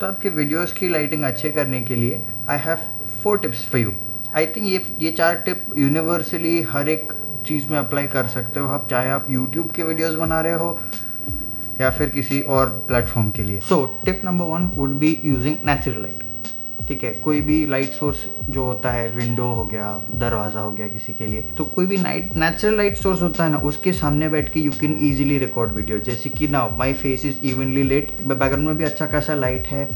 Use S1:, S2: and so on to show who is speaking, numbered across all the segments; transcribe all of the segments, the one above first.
S1: तो आपके वीडियोस की लाइटिंग अच्छे करने के लिए I have 4 tips for you. I think ये 4 टिप यूनिवर्सली हर एक चीज़ में अप्लाई कर सकते हो आप, चाहे आप यूट्यूब के वीडियोस बना रहे हो या फिर किसी और प्लेटफॉर्म के लिए। So tip number 1 would be using natural light. ठीक है, कोई भी लाइट सोर्स जो होता है, विंडो हो गया, दरवाज़ा हो गया किसी के लिए, तो कोई भी नेचुरल लाइट सोर्स होता है ना, उसके सामने बैठ के you can easily record video. जैसे कि now my face is evenly lit, background में भी अच्छा खासा लाइट है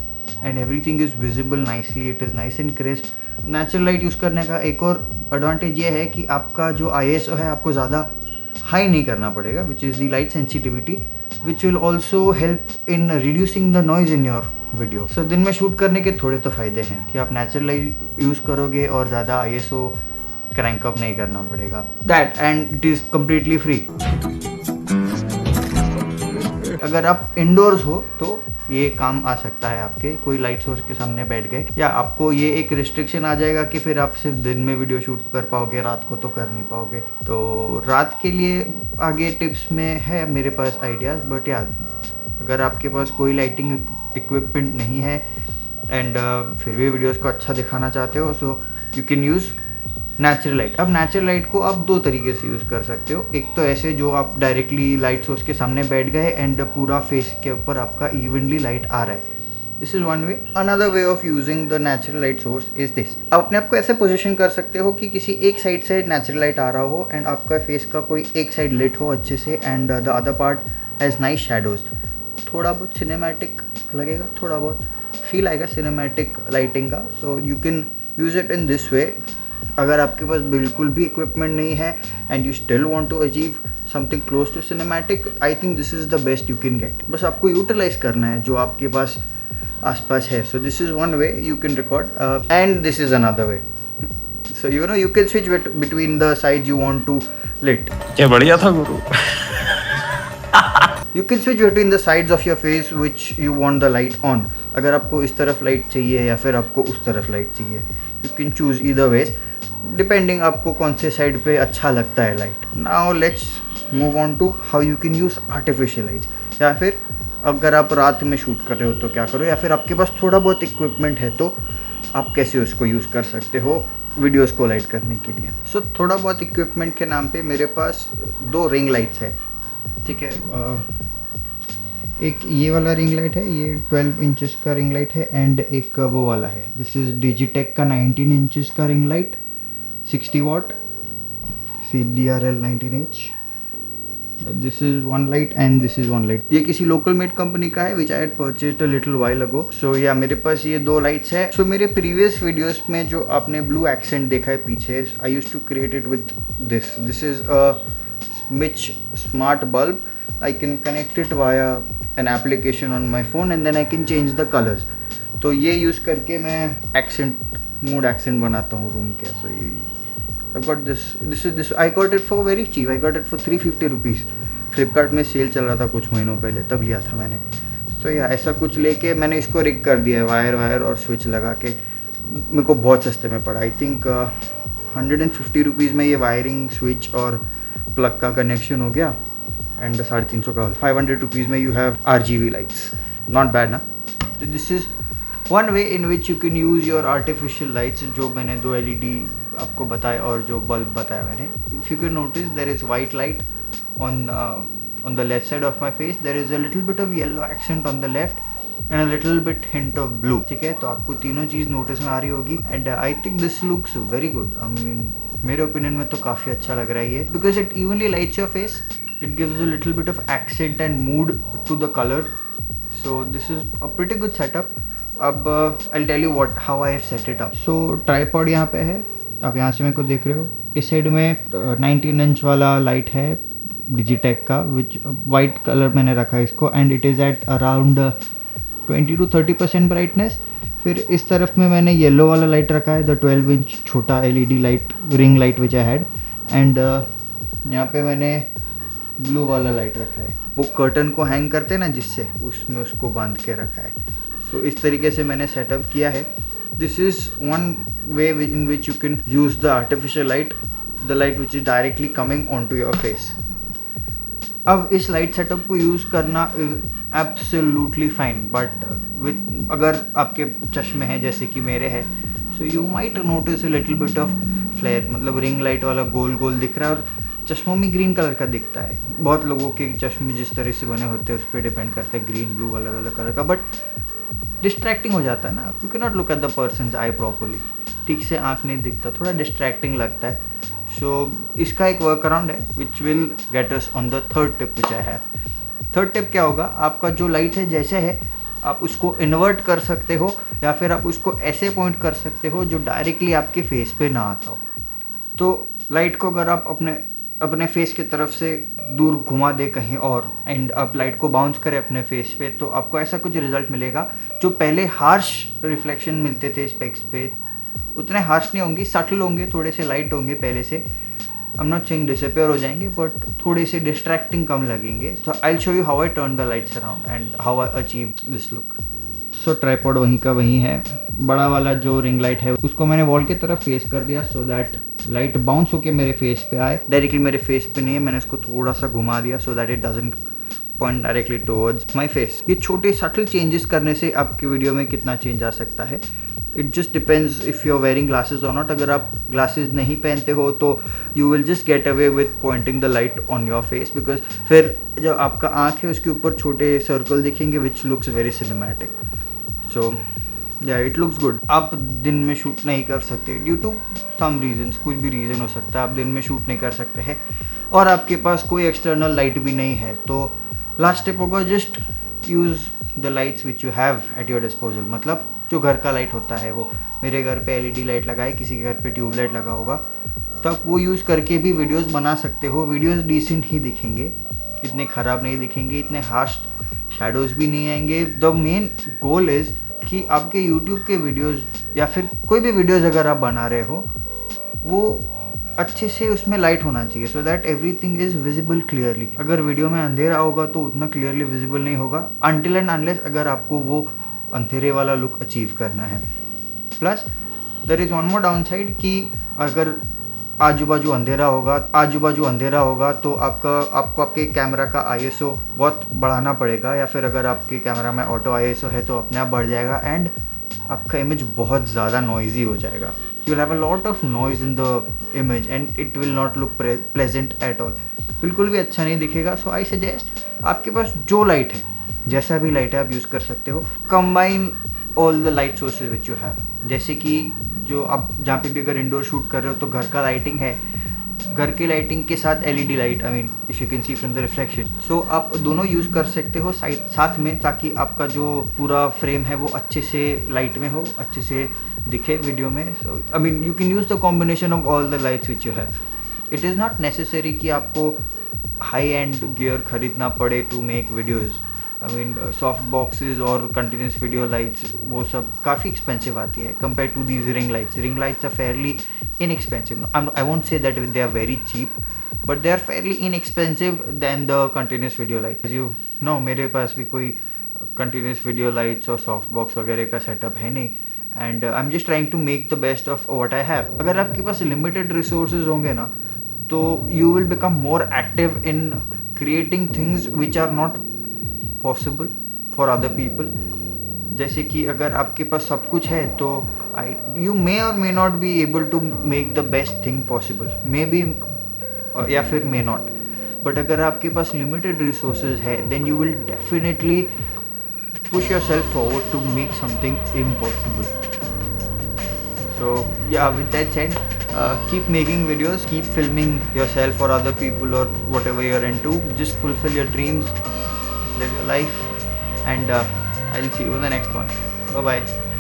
S1: and everything is visible nicely, it is nice and crisp. Natural light use करने का एक और एडवांटेज ये है कि आपका जो ISO है आपको ज़्यादा हाई नहीं करना पड़ेगा, which is the light sensitivity, which will also help in reducing the noise in your video. So दिन में शूट करने के थोड़े तो फ़ायदे हैं कि आप नेचुरल लाइट यूज़ करोगे और ज़्यादा ISO क्रैंक अप नहीं करना पड़ेगा। That and it is completely free. अगर आप इंडोर्स हो तो ये काम आ सकता है आपके, कोई लाइट सोर्स के सामने बैठ गए, या आपको ये एक रिस्ट्रिक्शन आ जाएगा कि फिर आप सिर्फ दिन में वीडियो शूट कर पाओगे, रात को तो कर नहीं पाओगे। तो रात के लिए आगे टिप्स में है मेरे पास आइडियाज़, बट यार अगर आपके पास कोई लाइटिंग इक्विपमेंट नहीं है एंड फिर भी वीडियोस को अच्छा दिखाना चाहते हो, सो you can use natural light. अब नेचुरल लाइट को आप 2 तरीके से यूज़ कर सकते हो। एक तो ऐसे जो आप डायरेक्टली लाइट सोर्स के सामने बैठ गए एंड पूरा फेस के ऊपर आपका इवनली लाइट आ रहा है, this is one way. Another way of using the natural light source is this. आप अपने आप को ऐसे पोजीशन कर सकते हो कि किसी एक साइड से नेचुरल लाइट आ रहा हो एंड आपका फेस का कोई एक साइड लिट हो अच्छे से and the other part has nice shadows. थोड़ा बहुत सिनेमैटिक लगेगा, थोड़ा बहुत फील आएगा सिनेमैटिक लाइटिंग का। So you can use it in this way. अगर आपके पास बिल्कुल भी इक्विपमेंट नहीं है and you still want to achieve something close to cinematic, I think this is the best you can get. बस आपको यूटिलाइज करना है जो आपके पास आसपास है। So this is one way you can record and this is another way. So you know you can switch between the side you want to lit.
S2: क्या बढ़िया था गुरु।
S1: You can switch between the sides of your face which you want the light on. अगर आपको इस तरफ light चाहिए या फिर आपको उस तरफ लाइट चाहिए, you can choose either ways depending आपको कौन से साइड पे अच्छा लगता है light. Now let's move on to how you can use artificial lights। या फिर अगर आप रात में शूट कर रहे हो तो क्या करो, या फिर आपके पास थोड़ा बहुत इक्विपमेंट है तो आप कैसे उसको यूज़ कर सकते हो वीडियोस को लाइट करने के लिए। सो थोड़ा बहुत इक्विपमेंट के नाम पे मेरे पास 2 रिंग लाइट्स है। ठीक है, एक ये वाला रिंग लाइट है, ये 12 इंचेस का रिंग लाइट है एंड एक वो वाला है, दिस इज़ डिजिटेक का 19 इंचेस का ring light 60 watt CDRL 19H। This is one light and this is one light. ये किसी लोकल मेड कंपनी का है which I had purchased a little while ago. So yeah मेरे पास ये 2 लाइट्स है। सो मेरे प्रीवियस वीडियोस में जो आपने ब्लू एक्सेंट देखा है पीछे, I used to create it with this is a Smith smart bulb. I can connect it via an application on my phone and then I can change the colors. तो ये use करके मैं mood accent बनाता हूँ room के। सो I've got this I got it for very cheap. I got it for 350 rupees. Flipkart में cell चल रहा था कुछ महीनों पहले, तब लिया था मैंने। तो या ऐसा कुछ लेके मैंने इसको रिग कर दिया है, वायर और स्विच लगा के। मेरे को बहुत सस्ते में पड़ा, आई थिंक 150 रुपीज़ में ये वायरिंग, स्विच और प्लग का कनेक्शन हो गया एंड 350 का 500 रुपीज़ में you have RGB lights. Not bad ना। तो this is one way in which you can use your artificial lights, जो मैंने 2 LED आपको बताया और जो बल्ब बताया मैंने। If you can notice there is white light on the left side of my face, there is a little bit of yellow accent on the left and a little bit hint of blue। ठीक है, तो आपको तीनों चीज़ notice में आ रही होगी and I think this looks very good. I mean मेरे ओपिनियन में तो काफ़ी अच्छा लग रहा है ये, because it evenly lights your face, it gives a little bit of accent and mood to the colour. So this is a pretty good setup. अब I tell you how I have set it up. So tripod यहाँ पे है, आप यहाँ से मेरे को देख रहे हो। इस साइड में 19 इंच वाला लाइट है डिजिटेक का, विच वाइट कलर मैंने रखा है इसको and it is at around 20 to 30% brightness. फिर इस तरफ में मैंने येलो वाला लाइट रखा है, द 12 इंच छोटा LED light, ring light which I had, and यहाँ पे मैंने ब्लू वाला लाइट रखा है, वो कर्टन को हैंग करते हैं ना जिससे, उसमें उसको बांध के रखा है। सो इस तरीके से मैंने सेटअप किया है। This is one way in which you can use the artificial light, the light which is directly coming on to your face. अब इस लाइट सेटअप को यूज़ करना is absolutely fine, but with अगर आपके चश्मे हैं जैसे कि मेरे हैं, so you might notice a little bit of flare, मतलब रिंग लाइट वाला गोल गोल दिख रहा है और चश्मों में ग्रीन कलर का दिखता है। बहुत लोगों के चश्मे जिस तरह से बने होते हैं उस पर डिपेंड करता है, ग्रीन ब्लू अलग अलग कलर का, बट डिस्ट्रैक्टिंग हो जाता है ना। You can not look at the persons I properly, ठीक से आँख नहीं दिखता, थोड़ा डिस्ट्रैक्टिंग लगता है। सो इसका एक वर्क अराउंड है which will get us on the third tip which I have. Third tip क्या होगा, आपका जो लाइट है जैसे है आप उसको इन्वर्ट कर सकते हो या फिर आप उसको ऐसे पॉइंट कर सकते हो जो डायरेक्टली आपके फेस पे ना आता हो। तो लाइट को अगर आप अपने फेस की तरफ से दूर घुमा दे कहीं और एंड आप लाइट को बाउंस करें अपने फेस पे, तो आपको ऐसा कुछ रिजल्ट मिलेगा। जो पहले हार्श रिफ्लेक्शन मिलते थे स्पेक्स पे उतने हार्श नहीं होंगे, सटल होंगे, थोड़े से लाइट होंगे पहले से। I am not saying disappear हो जाएंगे, बट थोड़े से डिस्ट्रैक्टिंग कम लगेंगे। So I will show you how I turn the lights around and how I achieve this look. So tripod वहीं का वहीं है, बड़ा वाला जो रिंग लाइट है उसको मैंने वॉल की तरफ फेस कर दिया सो दैट लाइट बाउंस होके मेरे फेस पे आए। डायरेक्टली मेरे फेस पे नहीं है, मैंने उसको थोड़ा सा घुमा दिया so that it doesn't point directly towards my face. ये छोटे सटल चेंजेस करने से आपकी वीडियो में कितना चेंज आ सकता है, it just depends if you are wearing glasses और नॉट। अगर आप ग्लासेस नहीं पहनते हो तो you will just get away with pointing the light on your face, because फिर जो आपका आँख है उसके ऊपर छोटे सर्कल दिखेंगे विच लुक्स वेरी सिनेमैटिक। सो या इट लुक्स गुड। आप दिन में शूट नहीं कर सकते ड्यू टू सम रीजन्स, कुछ भी रीज़न हो सकता है, आप दिन में शूट नहीं कर सकते हैं और आपके पास कोई एक्सटर्नल लाइट भी नहीं है, तो लास्ट स्टेप होगा just use the lights which you have at your disposal. मतलब जो घर का लाइट होता है, वो मेरे घर पे एलईडी लाइट लगा है, किसी के घर पे ट्यूबलाइट लगा होगा, तो आप वो यूज़ करके भी वीडियोस बना सकते हो। वीडियोस डिसेंट ही दिखेंगे, इतने ख़राब नहीं दिखेंगे, इतने हार्श शैडोज भी नहीं आएंगे। द मेन गोल इज़ कि आपके यूट्यूब के वीडियोस या फिर कोई भी वीडियोस अगर आप बना रहे हो वो अच्छे से उसमें लाइट होना चाहिए so that everything is visible clearly. अगर वीडियो में अंधेरा होगा तो उतना क्लियरली विजिबल नहीं होगा अनटिल एंड अनलेस अगर आपको वो अंधेरे वाला लुक अचीव करना है। Plus there is one more downside कि अगर आजू बाजू अंधेरा होगा तो आपको आपके कैमरा का ISO बहुत बढ़ाना पड़ेगा, या फिर अगर आपके कैमरा में ऑटो ISO है तो अपने आप बढ़ जाएगा एंड आपका इमेज बहुत ज़्यादा नॉइजी हो जाएगा। You will have a lot of noise in the image and it will not look pleasant at all, बिल्कुल भी अच्छा नहीं दिखेगा। सो आई सजेस्ट आपके पास जो लाइट है, जैसा भी लाइट है आप यूज़ कर सकते हो। Combine all the light sources which you have, जैसे कि जो आप जहाँ पे भी अगर इंडोर शूट कर रहे हो तो घर का लाइटिंग है, घर की लाइटिंग के साथ LED light, I mean if you can see from the reflection, so आप दोनों यूज़ कर सकते हो साथ में, ताकि आपका जो पूरा फ्रेम है वो अच्छे से लाइट में हो, अच्छे से दिखे वीडियो में। So I mean you can use the combination of all the lights which you have. It is not necessary कि आपको हाई एंड गियर खरीदना पड़े to make videos. I mean soft boxes और कंटिन्यूस वीडियो लाइट्स वो सब काफ़ी expensive आती है compare to these ring lights. Ring lights are fairly inexpensive. I won't say that they are very cheap, but they are fairly inexpensive then the continuous video lights. You know मेरे पास भी कोई continuous video lights और soft box वगैरह का setup है नहीं, and I am just trying to make the best of what I have. अगर आपके पास लिमिटेड रिसोर्सेज होंगे ना तो you will become more active in creating things which are not possible for other people. जैसे कि अगर आपके पास सब कुछ है तो you may or may not be able to make the best thing possible, may be या फिर मे नॉट, बट अगर आपके पास लिमिटेड रिसोर्सेज है then you will definitely push yourself forward to make something impossible. So yeah with that said, keep making videos, keep filming yourself or other people or whatever you're into. Just fulfill your dreams, live your life, and I'll see you in the next one. Bye bye.